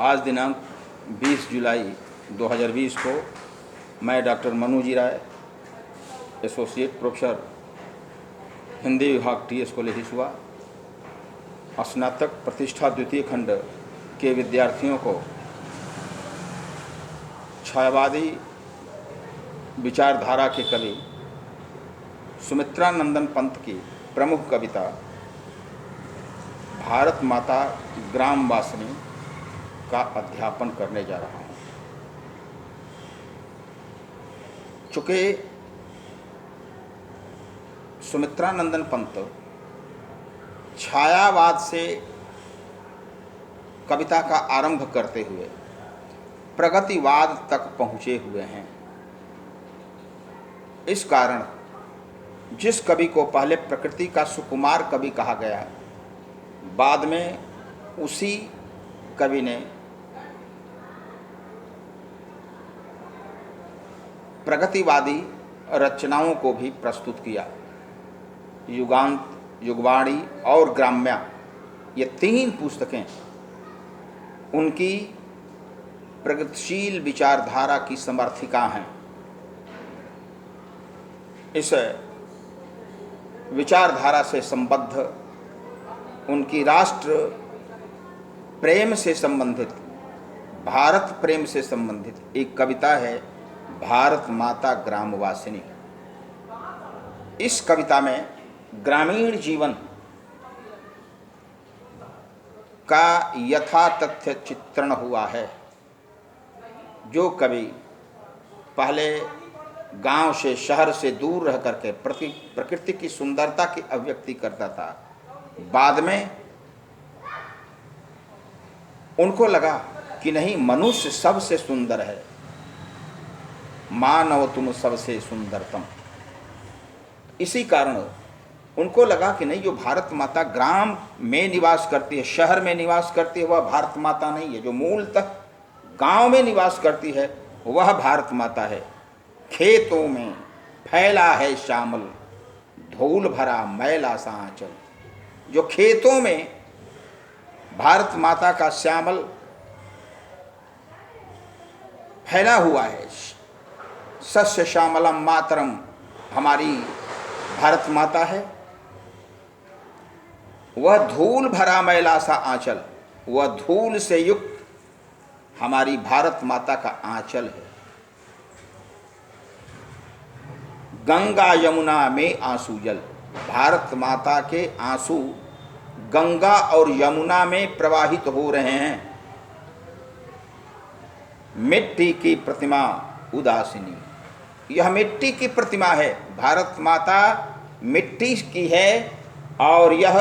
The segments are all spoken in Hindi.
आज दिनांक 20 जुलाई 2020 को मैं डॉक्टर मनोजी राय, एसोसिएट प्रोफेसर हिंदी विभाग TS कॉलेज हिसुआ, स्नातक प्रतिष्ठा द्वितीय खंड के विद्यार्थियों को छायावादी विचारधारा के कवि सुमित्रानंदन पंत की प्रमुख कविता भारत माता ग्रामवासिनी का अध्यापन करने जा रहा हूँ। चूँकि सुमित्रानंदन पंत छायावाद से कविता का आरंभ करते हुए प्रगतिवाद तक पहुँचे हुए हैं। इस कारण जिस कवि को पहले प्रकृति का सुकुमार कवि कहा गया, बाद में उसी कवि ने प्रगतिवादी रचनाओं को भी प्रस्तुत किया। युगांत, युगवाणी और ग्राम्या, ये तीन पुस्तकें उनकी प्रगतिशील विचारधारा की समर्थिका हैं। इस विचारधारा से संबद्ध, उनकी राष्ट्र प्रेम से संबंधित, भारत प्रेम से संबंधित एक कविता है भारत माता ग्रामवासिनी। इस कविता में ग्रामीण जीवन का यथातथ्य चित्रण हुआ है। जो कवि पहले गांव से, शहर से दूर रह करके प्रकृति की सुंदरता की अभिव्यक्ति करता था, बाद में उनको लगा कि नहीं, मनुष्य सबसे सुंदर है, मानव तुम सबसे सुंदरतम। इसी कारण उनको लगा कि नहीं, जो भारत माता ग्राम में निवास करती है, शहर में निवास करती है, वह भारत माता नहीं है। जो मूलतः गांव में निवास करती है वह भारत माता है। खेतों में फैला है श्यामल, धूल भरा मैला सा आंचल। जो खेतों में भारत माता का श्यामल फैला हुआ है, सस्य श्यामलम मातरम हमारी भारत माता है, वह धूल भरा मैला सा आंचल, वह धूल से युक्त हमारी भारत माता का आंचल है। गंगा यमुना में आंसू जल, भारत माता के आंसू गंगा और यमुना में प्रवाहित हो रहे हैं। मिट्टी की प्रतिमा उदासीनी, यह मिट्टी की प्रतिमा है। भारत माता मिट्टी की है और यह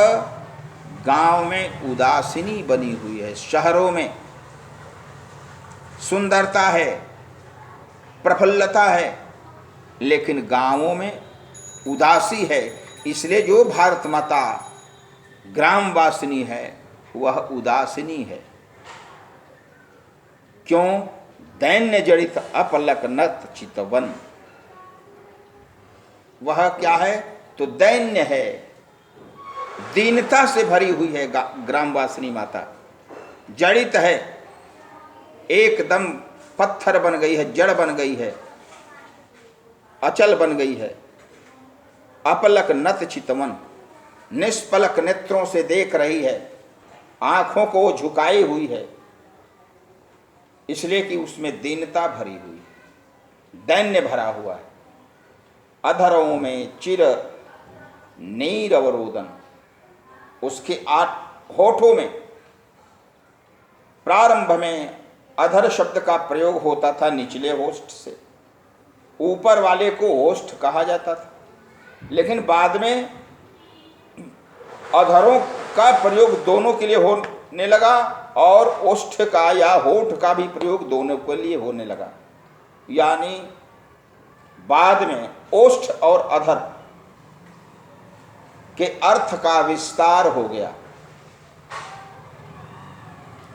गांव में उदासीनी बनी हुई है। शहरों में सुंदरता है, प्रफुल्लता है, लेकिन गांवों में उदासी है। इसलिए जो भारत माता ग्रामवासिनी है वह उदासीनी है। क्यों? दैन्य जड़ित अपलक नत चितवन। वह क्या है? तो दैन्य है, दीनता से भरी हुई है ग्रामवासिनी माता। जड़ित है, एकदम पत्थर बन गई है, जड़ बन गई है, अचल बन गई है। अपलक नत चितवन, निष्पलक नेत्रों से देख रही है, आंखों को झुकाई हुई है, इसलिए कि उसमें दीनता भरी हुई है, दैन्य भरा हुआ है। अधरों में चिर नीर अवरोधन, उसके होठों में प्रारंभ में अधर शब्द का प्रयोग होता था निचले होष्ठ से, ऊपर वाले को ओष्ठ कहा जाता था, लेकिन बाद में अधरों का प्रयोग दोनों के लिए होने लगा और ओष्ठ का या होठ का भी प्रयोग दोनों के लिए होने लगा। यानी बाद में ओष्ठ और अधर के अर्थ का विस्तार हो गया,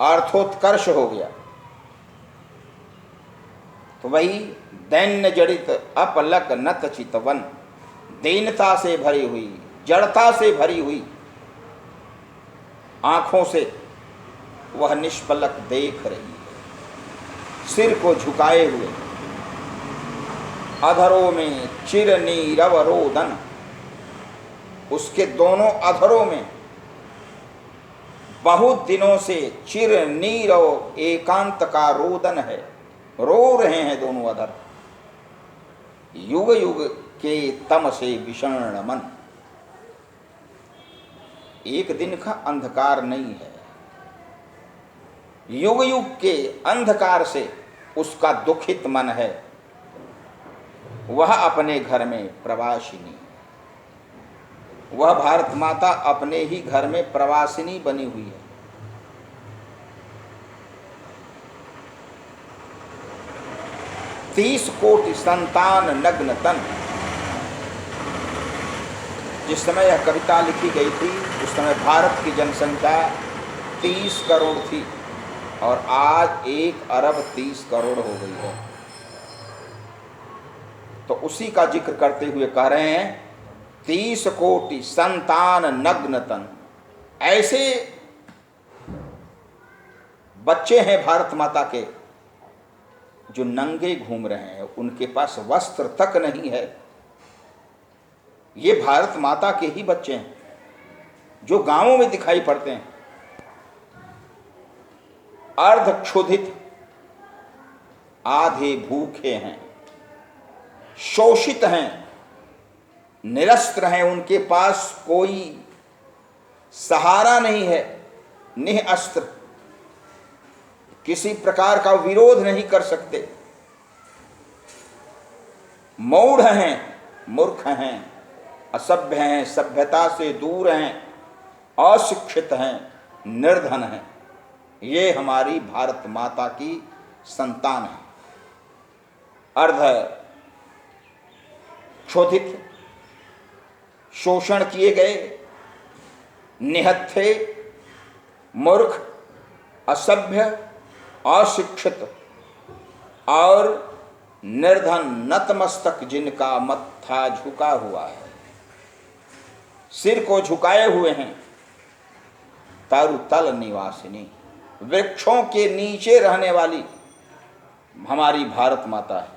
अर्थोत्कर्ष हो गया। तो वही दैन्य जड़ित अपलक नत चितवन, दीनता से भरी हुई, जड़ता से भरी हुई आंखों से वह निष्पलक देख रही है, सिर को झुकाए हुए, अधरों में चिर नीरव रोदन, उसके दोनों अधरों में बहुत दिनों से चिर नीरव एकांत का रोदन है, रो रहे हैं दोनों अधर। युग युग के तम से विषण मन, एक दिन का अंधकार नहीं है, युग युग के अंधकार से उसका दुखित मन है, वह अपने घर में प्रवासिनी, वह भारत माता अपने ही घर में प्रवासिनी बनी हुई है। तीस कोटि संतान नग्न तन, जिस समय यह कविता लिखी गई थी उस समय भारत की जनसंख्या 30 करोड़ थी और आज 1 अरब 30 करोड़ हो गई है। तो उसी का जिक्र करते हुए कह रहे हैं 30 कोटि संतान नग्न तन। ऐसे बच्चे हैं भारत माता के जो नंगे घूम रहे हैं, उनके पास वस्त्र तक नहीं है। ये भारत माता के ही बच्चे हैं जो गांवों में दिखाई पड़ते हैं, अर्ध क्षुधित, आधे भूखे हैं, शोषित हैं, निरस्त्र हैं, उनके पास कोई सहारा नहीं है, निःअस्त्र, किसी प्रकार का विरोध नहीं कर सकते, मूढ़ हैं, मूर्ख हैं, असभ्य हैं, सभ्यता से दूर हैं, अशिक्षित हैं, निर्धन हैं। ये हमारी भारत माता की संतान है। अर्ध क्षोधित, शोषण किए गए, निहत्थे, मूर्ख, असभ्य, अशिक्षित और निर्धन, नतमस्तक, जिनका मत्था झुका हुआ है, सिर को झुकाए हुए हैं, तरुतल निवासिनी, वृक्षों के नीचे रहने वाली हमारी भारत माता है।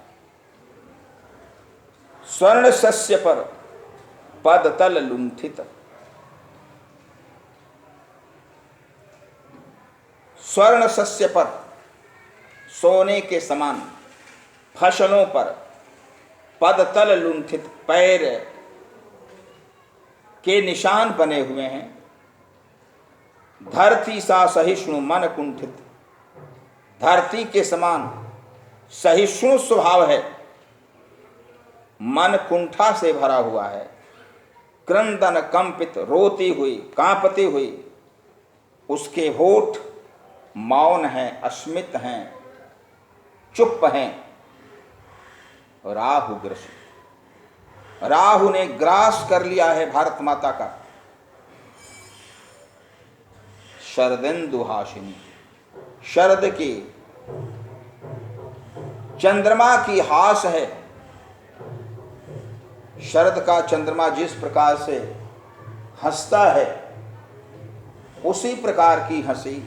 स्वर्ण सस्य पर पदतल लुंठित, स्वर्ण सस्य पर, सोने के समान फसलों पर, पदतल लुंठित, पैर के निशान बने हुए हैं। धरती सा सहिष्णु मन कुंठित, धरती के समान सहिष्णु स्वभाव है, मन कुंठा से भरा हुआ है। क्रंदन कंपित, रोती हुई, कांपती हुई, उसके होठ मौन हैं, अस्मित हैं, चुप हैं। राहुग्रस्त, राहु ने ग्रास कर लिया है भारत माता का। शरदिंदुहासिनी, शरद की, चंद्रमा की हास है। शरद का चंद्रमा जिस प्रकार से हंसता है, उसी प्रकार की हंसी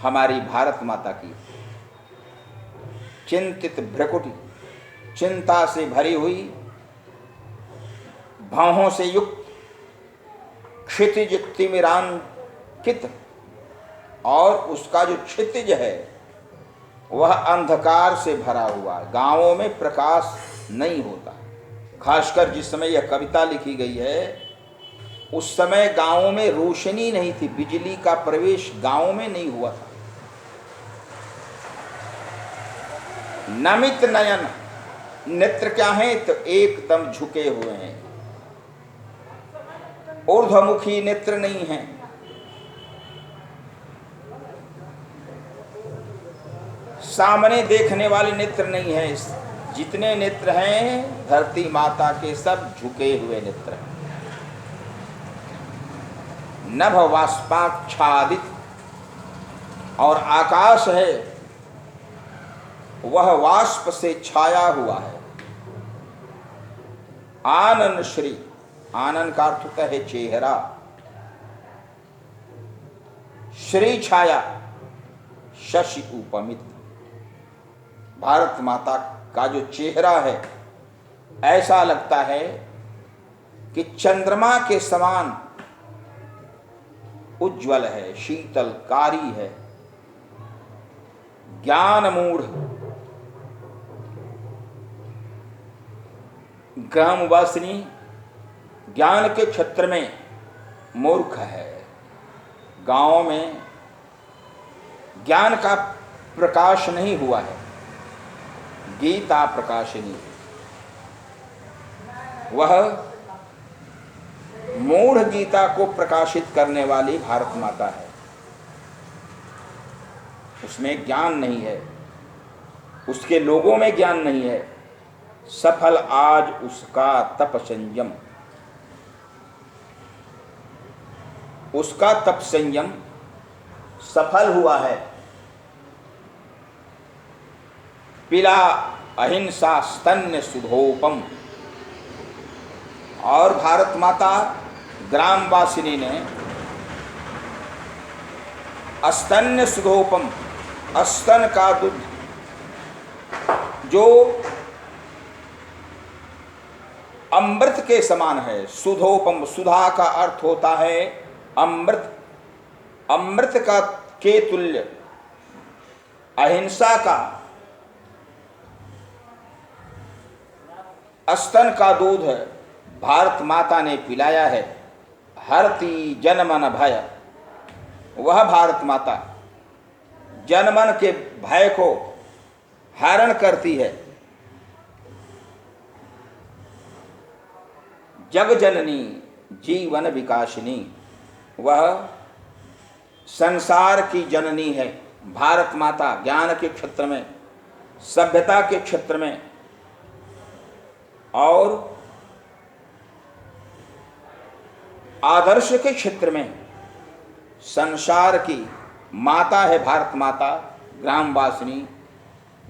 हमारी भारत माता की। चिंतित भ्रकुटी, चिंता से भरी हुई, भावों से युक्त, क्षितिज तिमिरांकित, और उसका जो क्षितिज है वह अंधकार से भरा हुआ है। गांवों में प्रकाश नहीं होता। खासकर जिस समय यह कविता लिखी गई है उस समय गांवों में रोशनी नहीं थी, बिजली का प्रवेश गांवों में नहीं हुआ था। नमित नयन, नेत्र क्या है तो एकदम झुके हुए हैं, ऊर्ध्वमुखी नेत्र नहीं है। सामने देखने वाले नेत्र नहीं है। जितने नेत्र हैं धरती माता के सब झुके हुए नेत्र हैं। नभ वाष्पाच्छादित, और आकाश है वह वाष्प से छाया हुआ है। आनन श्री, आनन का अर्थ होता है चेहरा। श्री छाया शशि उपमित। भारत माता का जो चेहरा है ऐसा लगता है कि चंद्रमा के समान उज्ज्वल है, शीतलकारी है। ज्ञान मूढ़ ग्रामवासिनी ज्ञान के क्षेत्र में मूर्ख है। गांव में ज्ञान का प्रकाश नहीं हुआ है, गीता प्रकाशिनी। वह मूढ़ गीता को प्रकाशित करने वाली भारत माता है। उसमें ज्ञान नहीं है, उसके लोगों में ज्ञान नहीं है। सफल आज उसका तप संयम, उसका तप संयम सफल हुआ है। पिला अहिंसा स्तन्य सुधोपम। और भारत माता ग्रामवासिनी ने अस्तन्य सुधोपम, स्तन का दूध जो अमृत के समान है। सुधोपम, सुधा का अर्थ होता है अमृत, अमृत का के तुल्य। अहिंसा का स्तन का दूध भारत माता ने पिलाया है। हरती जनमन भय, वह भारत माता जनमन के भय को हरण करती है। जग जननी जीवन विकासिनी, वह संसार की जननी है। भारत माता ज्ञान के क्षेत्र में, सभ्यता के क्षेत्र में और आदर्श के क्षेत्र में संसार की माता है। भारत माता ग्रामवासिनी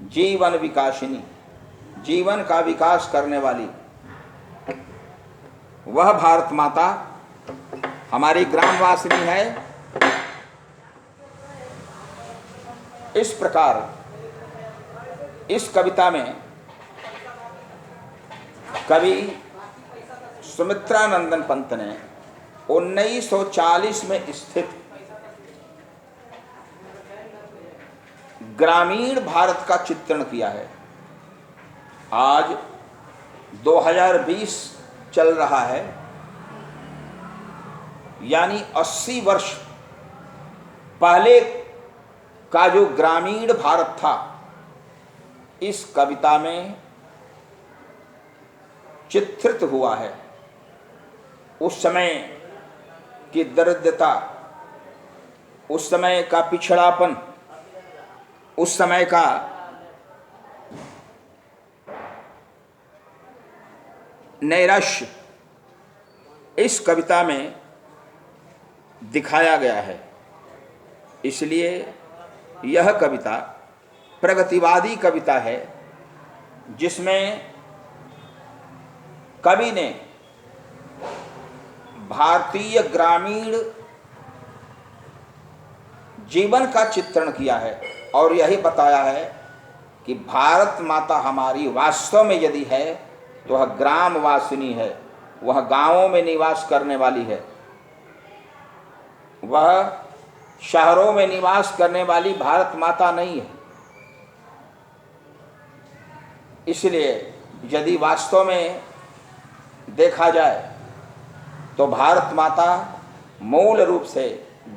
जीवन विकासिनी, जीवन का विकास करने वाली वह भारत माता हमारी ग्रामवासिनी है। इस प्रकार इस कविता में कवि सुमित्रानंदन पंत ने 1940 में स्थित ग्रामीण भारत का चित्रण किया है। आज 2020 चल रहा है, यानी 80 वर्ष पहले का जो ग्रामीण भारत था, इस कविता में चित्रित हुआ है। उस समय की दरिद्रता, उस समय का पिछड़ापन, उस समय का नैराश्य इस कविता में दिखाया गया है। इसलिए यह कविता प्रगतिवादी कविता है, जिसमें कवि ने भारतीय ग्रामीण जीवन का चित्रण किया है और यही बताया है कि भारत माता हमारी वास्तव में यदि है तो वह ग्रामवासिनी है, वह गांवों में निवास करने वाली है, वह शहरों में निवास करने वाली भारत माता नहीं है। इसलिए यदि वास्तव में देखा जाए तो भारत माता मूल रूप से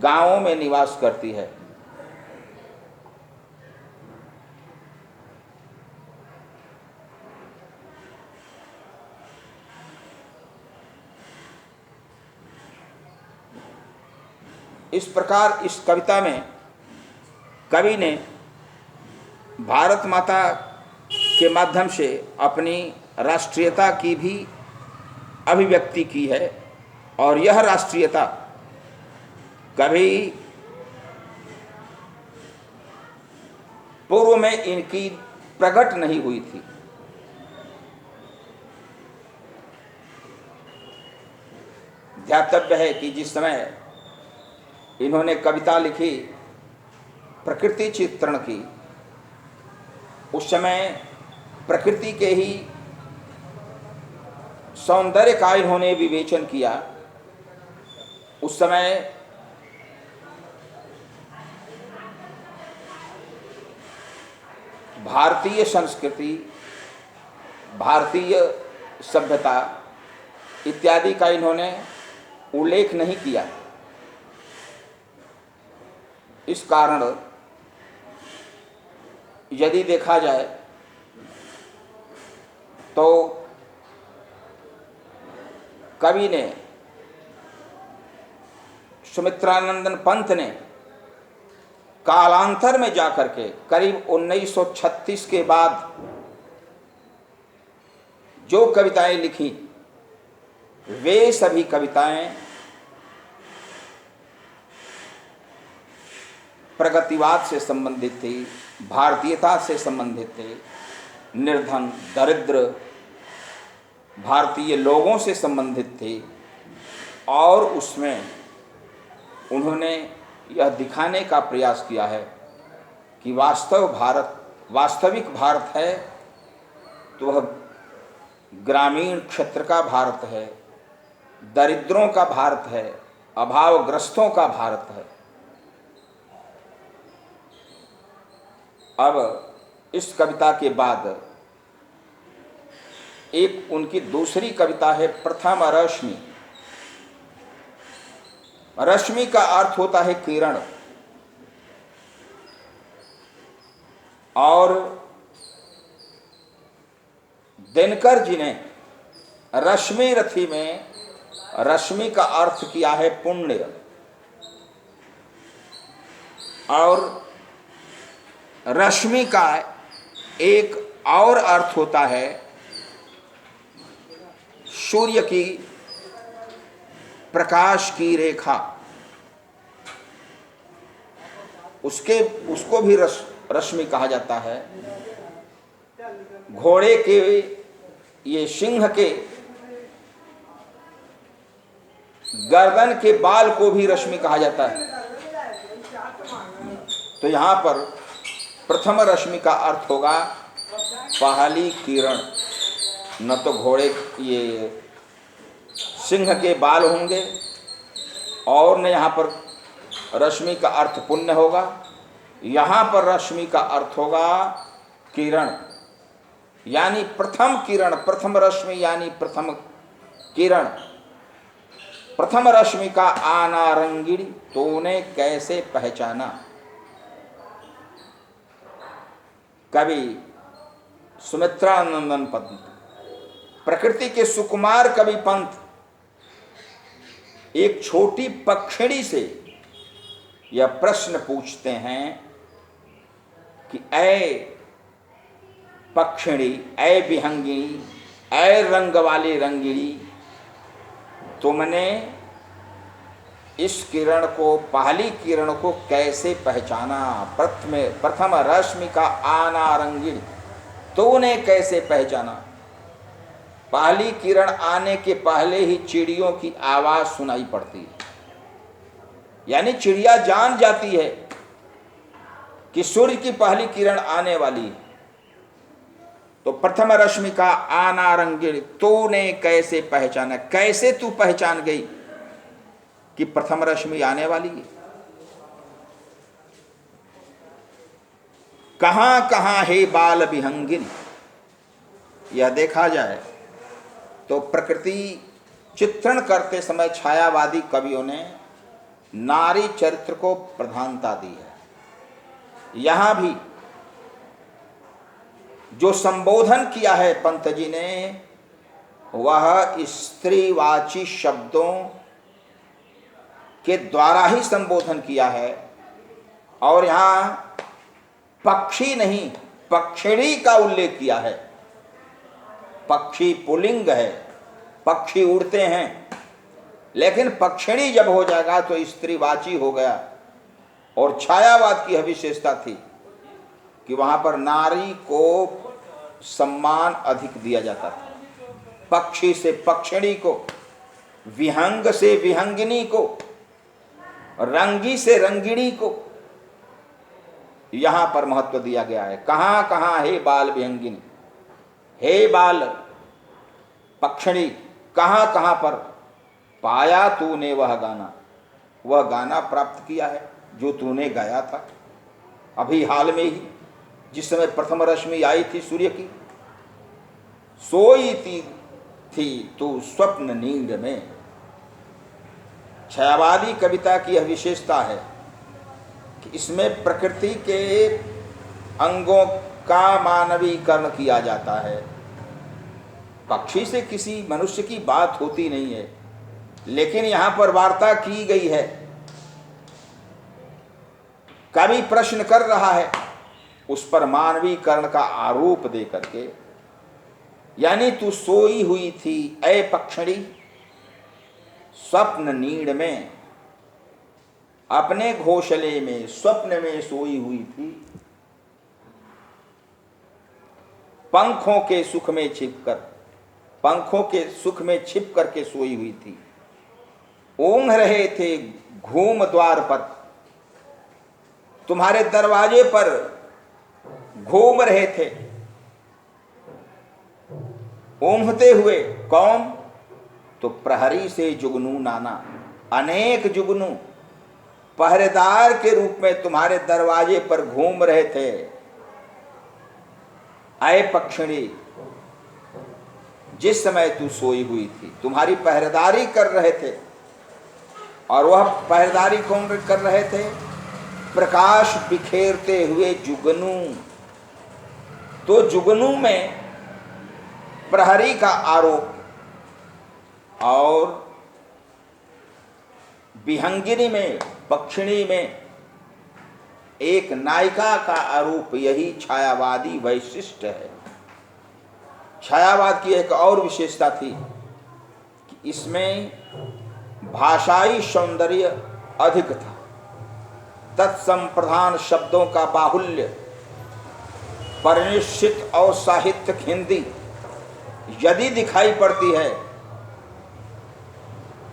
गांवों में निवास करती है। इस प्रकार इस कविता में कवि ने भारत माता के माध्यम से अपनी राष्ट्रीयता की भी अभिव्यक्ति की है। और यह राष्ट्रीयता कभी पूर्व में इनकी प्रकट नहीं हुई थी। ध्यातव्य है कि जिस समय इन्होंने कविता लिखी प्रकृति चित्रण की। उस समय प्रकृति के ही सौंदर्य का इन्होंने विवेचन किया। उस समय भारतीय संस्कृति, भारतीय सभ्यता इत्यादि का इन्होंने उल्लेख नहीं किया। इस कारण यदि देखा जाए तो कवि ने, सुमित्रानंदन पंत ने कालांतर में जाकर के करीब 1936 के बाद जो कविताएं लिखी, वे सभी कविताएं प्रगतिवाद से संबंधित थी, भारतीयता से संबंधित थे, निर्धन दरिद्र भारतीय लोगों से संबंधित थे। और उसमें उन्होंने यह दिखाने का प्रयास किया है कि वास्तविक भारत है तो वह ग्रामीण क्षेत्र का भारत है, दरिद्रों का भारत है, अभावग्रस्तों का भारत है। अब इस कविता के बाद एक उनकी दूसरी कविता है प्रथम रश्मि। रश्मि का अर्थ होता है किरण, और दिनकर जी ने रश्मि रथी में रश्मि का अर्थ किया है पुण्य, और रश्मि का एक और अर्थ होता है सूर्य की प्रकाश की रेखा। उसको भी रश्मि कहा जाता है। घोड़े के ये सिंह के गर्दन के बाल को भी रश्मि कहा जाता है। तो यहाँ पर प्रथम रश्मि का अर्थ होगा पहली किरण। न तो घोड़े ये सिंह के बाल होंगे, और न यहाँ पर रश्मि का अर्थ पुण्य होगा। यहाँ पर रश्मि का अर्थ होगा किरण, यानी प्रथम किरण। प्रथम रश्मि यानी प्रथम किरण। प्रथम रश्मि का आना रंगीणी तूने कैसे पहचाना। कवि सुमित्रानंदन पंत, प्रकृति के सुकुमार कवि पंत, एक छोटी पक्षिणी से यह प्रश्न पूछते हैं कि ऐ पक्षिणी, ऐ विहंगिणी, ऐ रंग वाली रंगीणी, तुमने इस किरण को, पहली किरण को कैसे पहचाना। प्रथम रश्मि का आना रंगीणी, तूने कैसे पहचाना। पहली किरण आने के पहले ही चिड़ियों की आवाज सुनाई पड़ती है, यानी चिड़िया जान जाती है कि सूर्य की पहली किरण आने वाली है। तो प्रथम रश्मि का आना रंगीणी तूने कैसे पहचाना। कैसे तू पहचान गई कि प्रथम रश्मि आने वाली है। कहां कहां है बाल विहंगिनी। यह देखा जाए तो प्रकृति चित्रण करते समय छायावादी कवियों ने नारी चरित्र को प्रधानता दी है। यहां भी जो संबोधन किया है पंत जी ने, वह स्त्रीवाची शब्दों के द्वारा ही संबोधन किया है। और यहां पक्षी नहीं, पक्षिणी का उल्लेख किया है। पक्षी पुल्लिंग है, पक्षी उड़ते हैं, लेकिन पक्षिणी जब हो जाएगा तो स्त्रीवाची हो गया। और छायावाद की यह विशेषता थी कि वहां पर नारी को सम्मान अधिक दिया जाता था। पक्षी से पक्षिणी को, विहंग से विहंगिनी को रंगी से रंगिणी को यहां पर महत्व दिया गया है। कहां कहां हे बाल विहंगिनी, हे बाल पक्षिणी, कहां कहां पर पाया तूने वह गाना, वह गाना प्राप्त किया है जो तूने गाया था अभी हाल में ही, जिस समय प्रथम रश्मि आई थी सूर्य की। सोई थी तू स्वप्न नींद में। छायावादी कविता की यह विशेषता है कि इसमें प्रकृति के अंगों का मानवीकरण किया जाता है। पक्षी से किसी मनुष्य की बात होती नहीं है, लेकिन यहां पर वार्ता की गई है। कवि प्रश्न कर रहा है, उस पर मानवीकरण का आरोप दे करके, यानी तू सोई हुई थी ऐ पक्षिणी स्वप्न नीड़ में, अपने घोंसले में स्वप्न में सोई हुई थी, पंखों के सुख में छिपकर, पंखों के सुख में छिप करके सोई हुई थी। ऊँघ रहे थे घूम द्वार पर, तुम्हारे दरवाजे पर घूम रहे थे ऊँघते हुए। कौन? तो प्रहरी से जुगनू नाना, अनेक जुगनू पहरेदार के रूप में तुम्हारे दरवाजे पर घूम रहे थे। आए पक्षिणी, जिस समय तू सोई हुई थी तुम्हारी पहरेदारी कर रहे थे। और वह पहरेदारी कौन कर रहे थे? प्रकाश बिखेरते हुए जुगनू। तो जुगनू में प्रहरी का आरोप और विहंगिनी में, पक्षिणी में एक नायिका का आरोप, यही छायावादी वैशिष्ट है। छायावाद की एक और विशेषता थी कि इसमें भाषाई सौंदर्य अधिक था, तत्संप्रधान शब्दों का बाहुल्य, परिनिश्चित और साहित्यिक हिंदी यदि दिखाई पड़ती है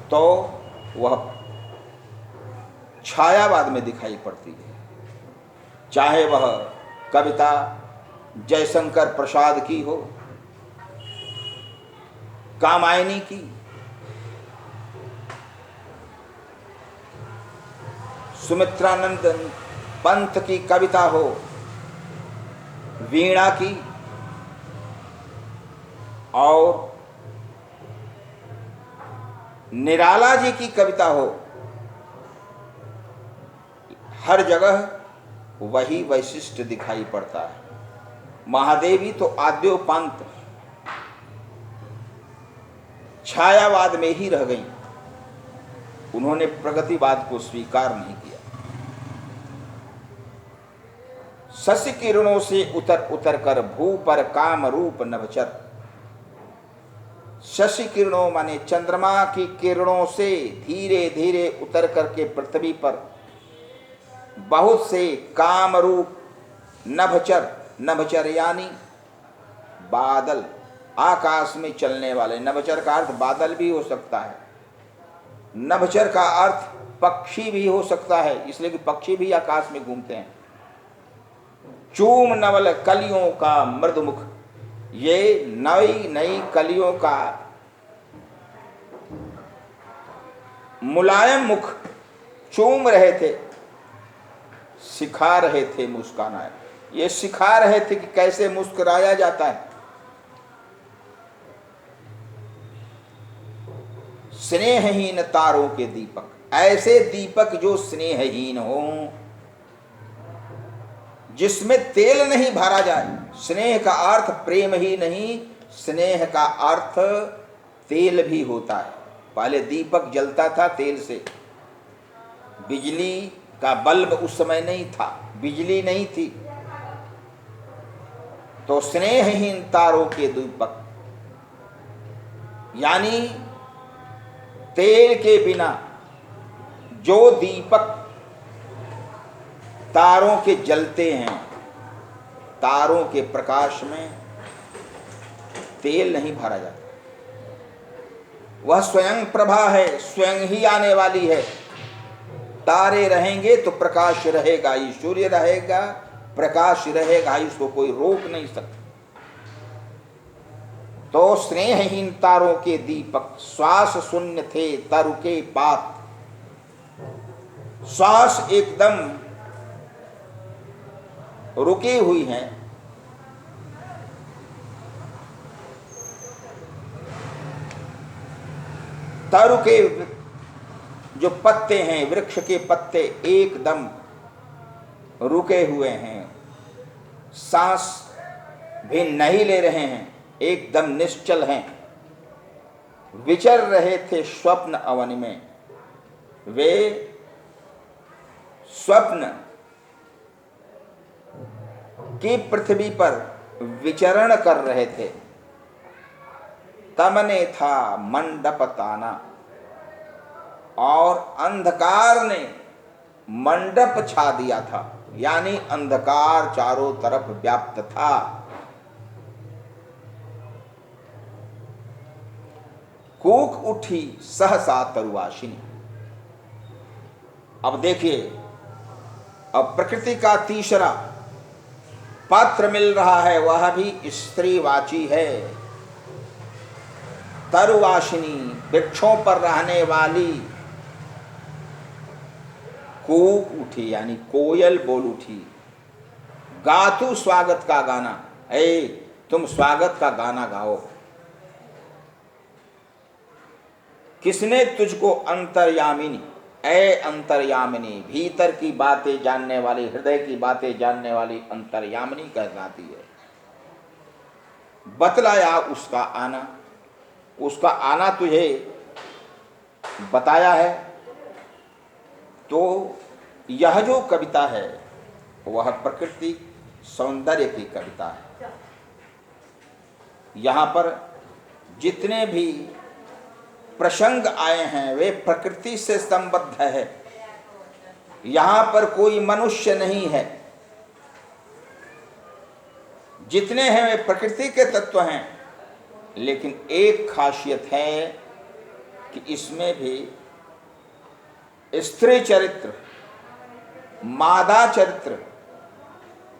तो वह छायावाद में दिखाई पड़ती है। चाहे वह कविता जयशंकर प्रसाद की हो, कामायनी की, सुमित्रानंद पंत की कविता हो, वीणा की, और निराला जी की कविता हो, हर जगह वही वैशिष्ट दिखाई पड़ता है। महादेवी तो आद्योपांत छायावाद में ही रह गईं, उन्होंने प्रगतिवाद को स्वीकार नहीं किया। शशि किरणों से उतर उतर कर भू पर काम रूप नभचर। शशि किरणों माने चंद्रमा की किरणों से धीरे धीरे उतर करके पृथ्वी पर बहुत से काम रूप नभचर, नभचर यानी बादल, आकाश में चलने वाले। नभचर का अर्थ बादल भी हो सकता है, नभचर का अर्थ पक्षी भी हो सकता है, इसलिए कि पक्षी भी आकाश में घूमते हैं। चूम नवल कलियों का मृदुमुख, ये नई नई कलियों का मुलायम मुख चूम रहे थे, सिखा रहे थे मुस्काना। ये सिखा रहे थे कि कैसे मुस्कुराया जाता है। स्नेहहीन तारों के दीपक, ऐसे दीपक जो स्नेहहीन हो, जिसमें तेल नहीं भरा जाए। स्नेह का अर्थ प्रेम ही नहीं, स्नेह का अर्थ तेल भी होता है। पहले दीपक जलता था तेल से, बिजली का बल्ब उस समय नहीं था, बिजली नहीं थी, तो स्नेहहीन तारों के दीपक यानी तेल के बिना जो दीपक तारों के जलते हैं, तारों के प्रकाश में तेल नहीं भरा जाता, वह स्वयं प्रभा है, स्वयं ही आने वाली है। तारे रहेंगे तो प्रकाश रहेगा ही, सूर्य रहेगा प्रकाश रहेगा ही, उसको कोई रोक नहीं सकता। तो स्नेहहीन तारों के दीपक श्वास शून्य थे तरु के पात, श्वास एकदम रुकी हुई हैं। तरु के जो पत्ते हैं, वृक्ष के पत्ते एकदम रुके हुए हैं, सांस भी नहीं ले रहे हैं, एकदम निश्चल हैं। विचर रहे थे स्वप्न अवन में, वे स्वप्न की पृथ्वी पर विचरण कर रहे थे। तमने था मंडप ताना, और अंधकार ने मंडप छा दिया था, यानी अंधकार चारों तरफ व्याप्त था। कूक उठी सहसा तरुआशिनी। अब देखिए, अब प्रकृति का तीसरा पात्र मिल रहा है, वह भी स्त्रीवाची है। तरुवाशिनी, वृक्षों पर रहने वाली। कूक उठी यानी कोयल बोल उठी। गातु स्वागत का गाना, ऐ तुम स्वागत का गाना गाओ। किसने तुझको अंतर्यामिनी, ऐ अंतर्यामिनी, भीतर की बातें जानने वाली, हृदय की बातें जानने वाली अंतर्यामिनी कहलाती है। बतलाया उसका आना, उसका आना तुझे बताया है। तो यह जो कविता है वह प्रकृति सौंदर्य की कविता है। यहाँ पर जितने भी प्रसंग आए हैं वे प्रकृति से संबद्ध है। यहाँ पर कोई मनुष्य नहीं है, जितने हैं वे प्रकृति के तत्व हैं। लेकिन एक खासियत है कि इसमें भी स्त्री चरित्र, मादा चरित्र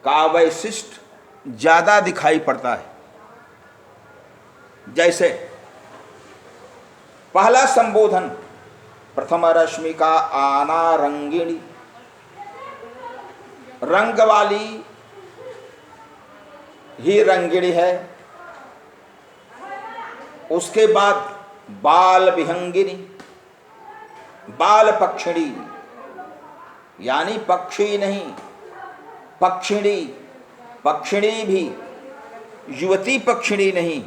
का वैशिष्ट ज्यादा दिखाई पड़ता है। जैसे पहला संबोधन, प्रथम रश्मि का आना रंगिणी, रंग वाली ही रंगिणी है। उसके बाद बाल विहंगिनी, बाल पक्षिणी, यानी पक्षी नहीं पक्षिणी, पक्षिणी भी युवती पक्षिणी नहीं,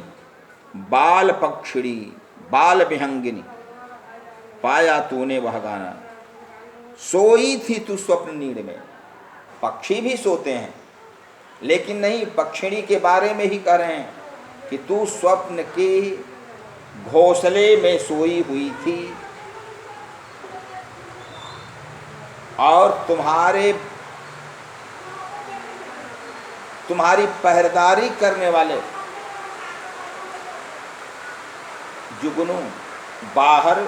बाल पक्षिणी, बाल विहंगिनी। पाया तूने वह गाना, सोई थी तू स्वप्न नीड़ में। पक्षी भी सोते हैं, लेकिन नहीं, पक्षिणी के बारे में ही कह रहे हैं कि तू स्वप्न के घोंसले में सोई हुई थी, और तुम्हारी पहरेदारी करने वाले जुगनू बाहर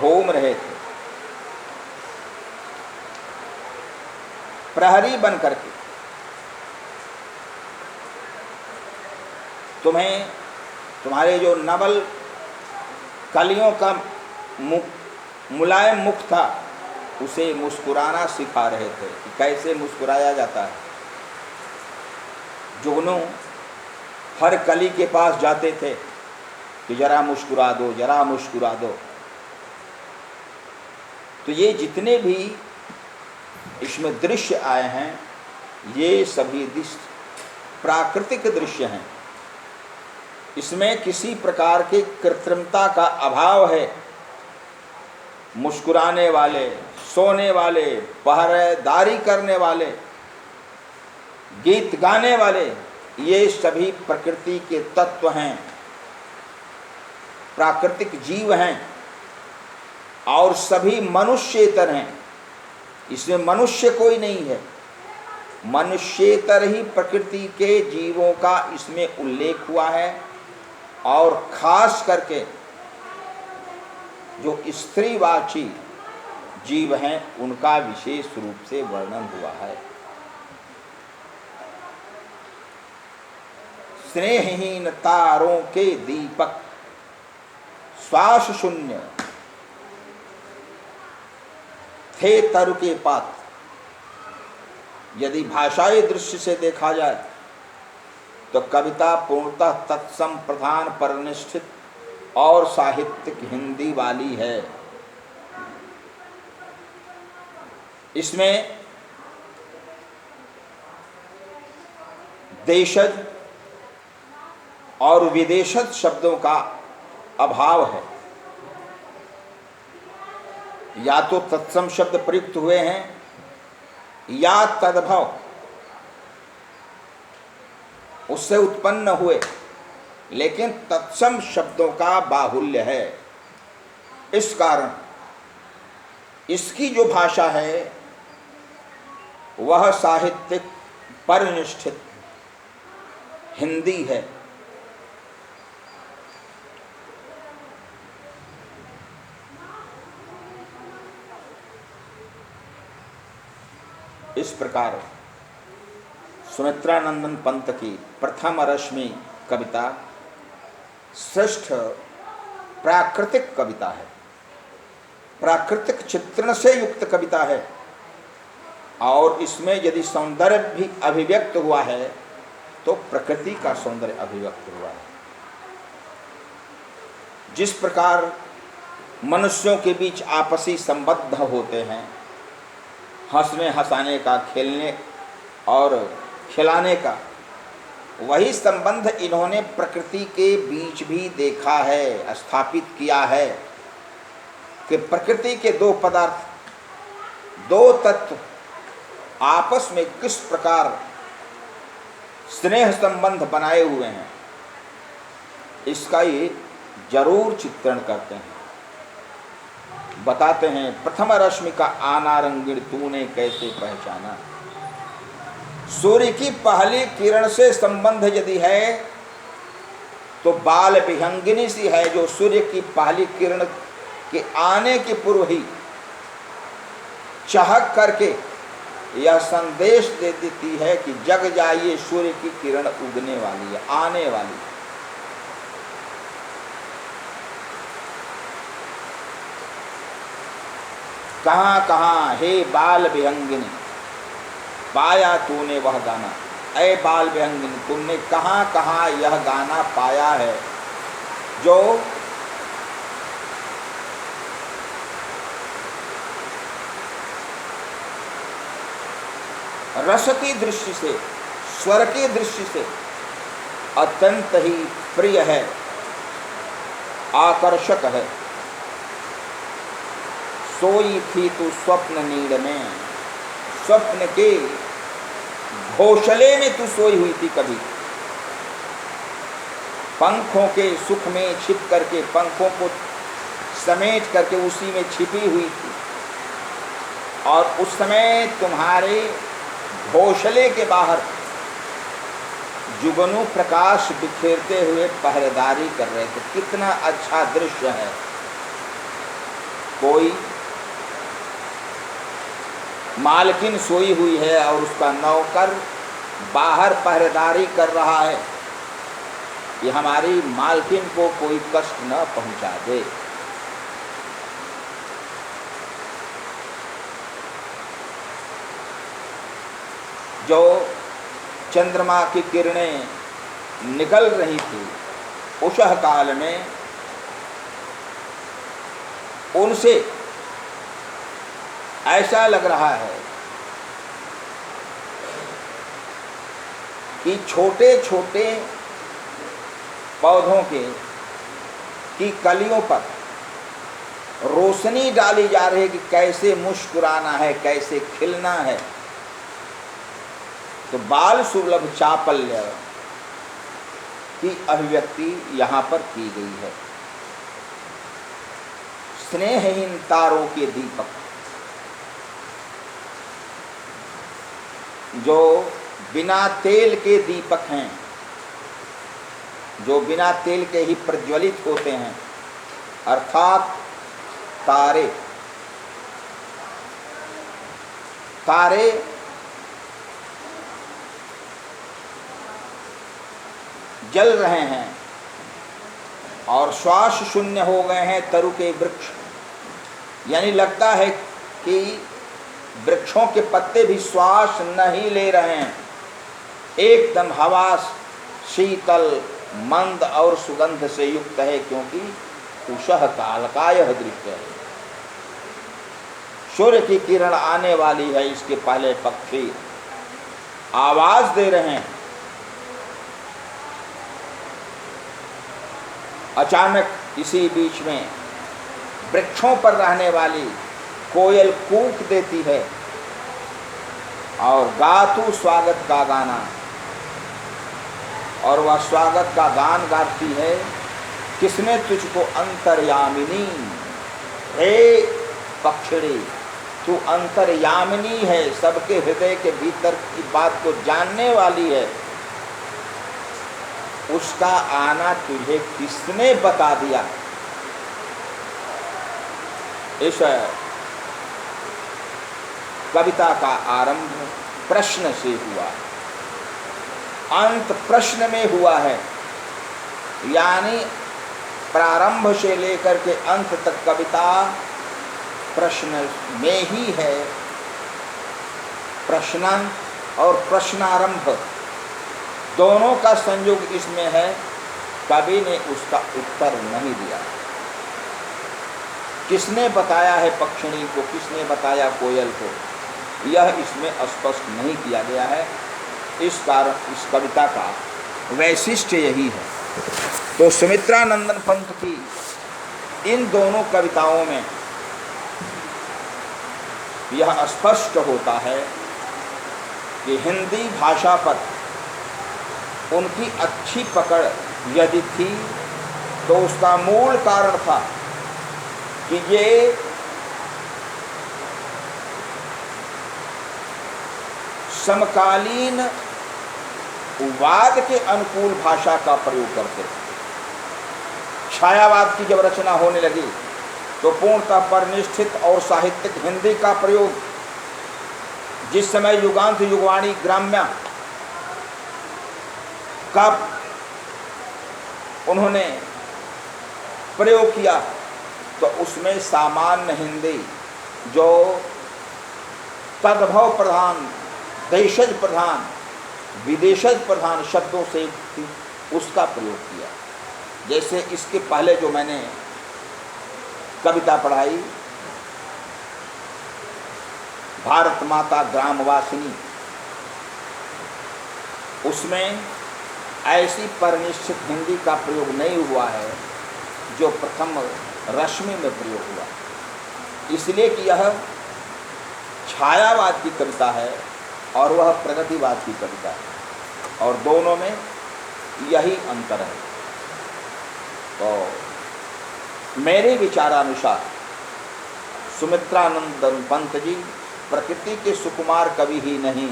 घूम रहे थे, प्रहरी बन करके। तुम्हें तुम्हारे जो नवल कलियों का मुलायम मुख था उसे मुस्कुराना सिखा रहे थे कि कैसे मुस्कुराया जाता है। जुगनू हर कली के पास जाते थे कि जरा मुस्कुरा दो, जरा मुस्कुरा दो। तो ये जितने भी इसमें दृश्य आए हैं ये सभी दृश्य प्राकृतिक दृश्य हैं। इसमें किसी प्रकार की कृत्रिमता का अभाव है। मुस्कुराने वाले, सोने वाले, पहरेदारी करने वाले, गीत गाने वाले, ये सभी प्रकृति के तत्व हैं, प्राकृतिक जीव हैं, और सभी मनुष्येतर हैं। इसमें मनुष्य कोई नहीं है, मनुष्येतर ही प्रकृति के जीवों का इसमें उल्लेख हुआ है। और खास करके जो स्त्रीवाची जीव हैं उनका विशेष रूप से वर्णन हुआ है। स्नेहहीन तारों के दीपक श्वास शून्य थे तरु के पात। यदि भाषाई दृश्य से देखा जाए तो कविता पूर्णतः तत्सम प्रधान पर निष्ठित और साहित्यिक हिंदी वाली है। इसमें देशज और विदेशज शब्दों का अभाव है। या तो तत्सम शब्द प्रयुक्त हुए हैं या तद्भव उससे उत्पन्न हुए, लेकिन तत्सम शब्दों का बाहुल्य है। इस कारण इसकी जो भाषा है वह साहित्यिक परिनिष्ठित हिंदी है। इस प्रकार सुमित्रानंदन पंत की प्रथम रश्मि कविता श्रेष्ठ प्राकृतिक कविता है, प्राकृतिक चित्रण से युक्त कविता है। और इसमें यदि सौंदर्य भी अभिव्यक्त हुआ है तो प्रकृति का सौंदर्य अभिव्यक्त हुआ है। जिस प्रकार मनुष्यों के बीच आपसी संबंध होते हैं, हंसने हंसाने का, खेलने और खिलाने का, वही संबंध इन्होंने प्रकृति के बीच भी देखा है, स्थापित किया है कि प्रकृति के दो पदार्थ, दो तत्व आपस में किस प्रकार स्नेह संबंध बनाए हुए हैं, इसका ये जरूर चित्रण करते हैं। बताते हैं, प्रथम रश्मि का आना रंगीण तूने कैसे पहचाना। सूर्य की पहली किरण से संबंध यदि है तो बाल विहंगिनी सी है, जो सूर्य की पहली किरण के आने के पूर्व ही चहक करके यह संदेश दे देती है कि जग जाइए, सूर्य की किरण उगने वाली है, आने वाली है। कहाँ कहाँ हे बाल विहंगिनी पाया तूने वह गाना। ऐ बाल विहंगिनी, तुमने कहाँ कहाँ यह गाना पाया है जो रस की दृष्टि से, स्वर की दृष्टि से अत्यंत ही प्रिय है, आकर्षक है। सोई थी तू स्वप्न नीड़ में, स्वप्न के घोंसले में तू सोई हुई थी कभी। पंखों के सुख में छिप करके, पंखों को समेट करके उसी में छिपी हुई थी, और उस समय तुम्हारे घोंसले के बाहर जुगनू प्रकाश बिखेरते हुए पहरेदारी कर रहे थे। कितना अच्छा दृश्य है। कोई मालकिन सोई हुई है और उसका नौकर बाहर पहरेदारी कर रहा है कि हमारी मालकिन को कोई कष्ट न पहुंचा दे। जो चंद्रमा की किरणें निकल रही थी उषः काल में, उनसे ऐसा लग रहा है कि छोटे छोटे पौधों की कलियों पर रोशनी डाली जा रही है कि कैसे मुस्कुराना है, कैसे खिलना है। तो बाल सुलभ चापल्य की अभिव्यक्ति यहाँ पर की गई है। स्नेहहीन तारों के दीपक, जो बिना तेल के दीपक हैं, जो बिना तेल के ही प्रज्वलित होते हैं, अर्थात तारे, तारे जल रहे हैं और श्वास शून्य हो गए हैं तरु के वृक्ष, यानी लगता है कि वृक्षों के पत्ते भी श्वास नहीं ले रहे हैं। एकदम हवा शीतल मंद और सुगंध से युक्त है, क्योंकि उषः कालकाय दृश्य है। सूर्य की किरण आने वाली है, इसके पहले पक्षी आवाज दे रहे हैं। अचानक इसी बीच में वृक्षों पर रहने वाली कोयल कूक देती है और गातु स्वागत का गाना, और वह स्वागत का गान गाती है। किसने तुझको अंतर्यामिनी, हे पक्षिणी तू अंतर्यामिनी है, सबके हृदय के भीतर की बात को जानने वाली है। उसका आना तुझे किसने बता दिया? इस कविता का आरंभ प्रश्न से हुआ, अंत प्रश्न में हुआ है, यानी प्रारंभ से लेकर के अंत तक कविता प्रश्न में ही है। प्रश्नांत और प्रश्नारंभ दोनों का संयोग इसमें है। कवि ने उसका उत्तर नहीं दिया। किसने बताया है पक्षिणी को, किसने बताया कोयल को, यह इसमें स्पष्ट नहीं किया गया है। इस कारण इस कविता का वैशिष्ट्य यही है। तो सुमित्रानंदन पंत की इन दोनों कविताओं में यह स्पष्ट होता है कि हिंदी भाषा पर उनकी अच्छी पकड़ यदि थी तो उसका मूल कारण था कि ये समकालीन वाद के अनुकूल भाषा का प्रयोग करते थे। छायावाद की जब रचना होने लगी तो पूर्णतः परिनिष्ठित और साहित्यिक हिंदी का प्रयोग, जिस समय युगांत युगवाणी ग्राम्य का उन्होंने प्रयोग किया तो उसमें सामान्य हिंदी जो तद्भव प्रधान, देशज प्रधान, विदेशज प्रधान शब्दों से उसका प्रयोग किया। जैसे इसके पहले जो मैंने कविता पढ़ाई, भारत माता ग्रामवासिनी, उसमें ऐसी परिनिश्चित हिंदी का प्रयोग नहीं हुआ है जो प्रथम रश्मि में प्रयोग हुआ, इसलिए कि यह छायावाद की कविता है और वह प्रगतिवाद की कविता है, और दोनों में यही अंतर है। तो मेरे विचारानुसार सुमित्रानंदन पंत जी प्रकृति के सुकुमार कवि ही नहीं,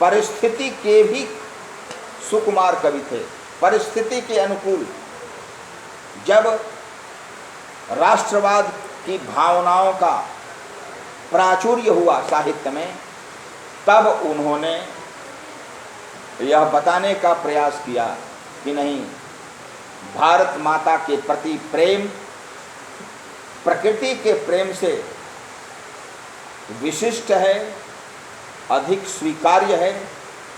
परिस्थिति के भी सुकुमार कवि थे। परिस्थिति के अनुकूल जब राष्ट्रवाद की भावनाओं का प्राचुर्य हुआ साहित्य में, तब उन्होंने यह बताने का प्रयास किया कि नहीं, भारत माता के प्रति प्रेम प्रकृति के प्रेम से विशिष्ट है, अधिक स्वीकार्य है,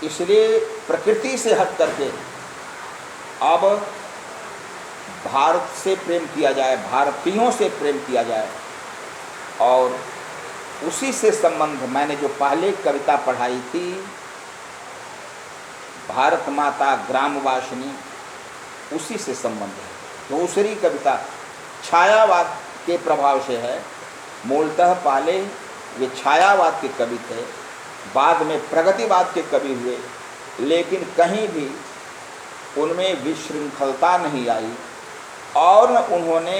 इसलिए प्रकृति से हट करके अब भारत से प्रेम किया जाए, भारतीयों से प्रेम किया जाए। और उसी से संबंध मैंने जो पहले कविता पढ़ाई थी, भारत माता ग्रामवासिनी, उसी से संबंध है। दूसरी कविता छायावाद के प्रभाव से है। मूलतः पहले ये छायावाद के कवि थे, बाद में प्रगतिवाद के कवि हुए, लेकिन कहीं भी उनमें विशृंखलता नहीं आई, और उन्होंने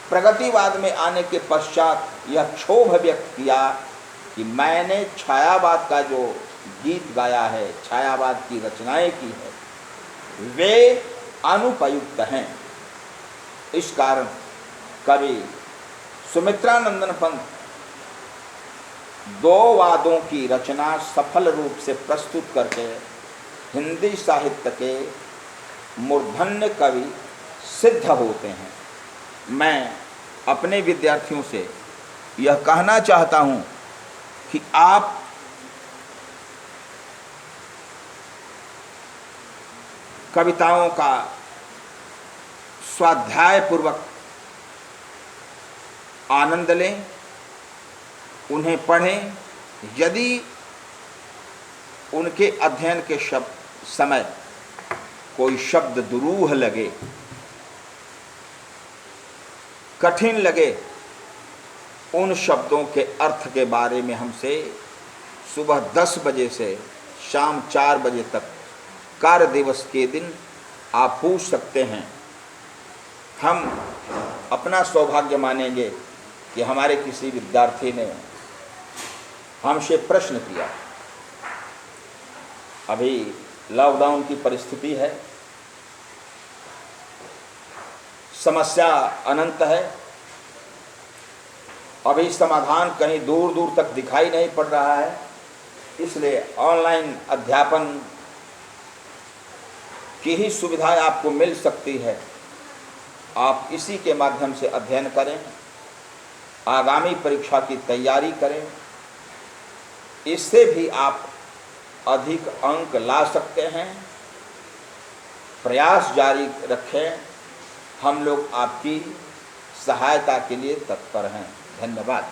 प्रगतिवाद में आने के पश्चात यह क्षोभ व्यक्त किया कि मैंने छायावाद का जो गीत गाया है, छायावाद की रचनाएं की है, वे अनुपयुक्त हैं। इस कारण कवि सुमित्रानंदन पंत 2 वादों की रचना सफल रूप से प्रस्तुत करके हिंदी साहित्य के मूर्धन्य कवि सिद्ध होते हैं। मैं अपने विद्यार्थियों से यह कहना चाहता हूँ कि आप कविताओं का स्वाध्याय पूर्वक आनंद लें, उन्हें पढ़ें। यदि उनके अध्ययन के समय कोई शब्द दुरूह लगे, कठिन लगे, उन शब्दों के अर्थ के बारे में हमसे सुबह 10 बजे से शाम 4 बजे तक कार्य दिवस के दिन आप पूछ सकते हैं। हम अपना सौभाग्य मानेंगे कि हमारे किसी विद्यार्थी ने हमसे प्रश्न किया। अभी लॉकडाउन की परिस्थिति है, समस्या अनंत है, अभी समाधान कहीं दूर दूर तक दिखाई नहीं पड़ रहा है। इसलिए ऑनलाइन अध्यापन की ही सुविधा आपको मिल सकती है। आप इसी के माध्यम से अध्ययन करें, आगामी परीक्षा की तैयारी करें। इससे भी आप अधिक अंक ला सकते हैं। प्रयास जारी रखें। हम लोग आपकी सहायता के लिए तत्पर हैं। धन्यवाद।